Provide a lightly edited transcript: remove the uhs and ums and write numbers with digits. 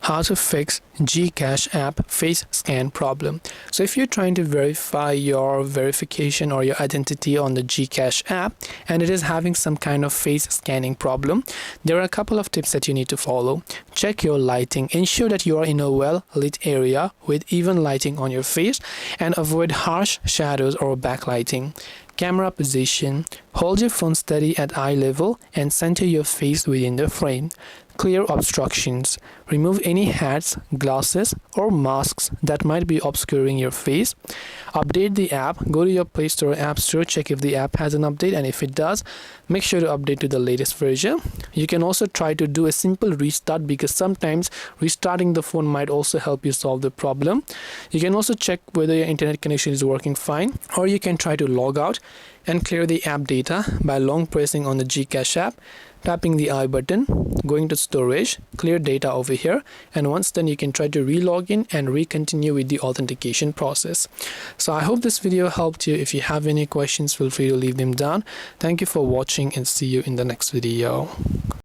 How to fix GCash app face scan problem. So if you're trying to verify your verification or your identity on the GCash app and it is having some kind of face scanning problem, there are a couple of tips that you need to follow. Check your lighting. Ensure that you are in a well lit area with even lighting on your face and avoid harsh shadows or backlighting. Camera position. Hold your phone steady at eye level and center your face within the frame. Clear obstructions. Remove any hats, glasses, or masks that might be obscuring your face. Update the app. Go to your Play Store or App Store, check if the app has an update, and if it does, make sure to update to the latest version. You can also try to do a simple restart because sometimes restarting the phone might also help you solve the problem. You can also check whether your internet connection is working fine, or you can try to log out and clear the app data by long pressing on the GCash app, tapping the I button, going to storage, clear data over here, and once done you can try to relog in and recontinue with the authentication process. So I hope this video helped you. If you have any questions, feel free to leave them down. Thank you for watching and see you in the next video.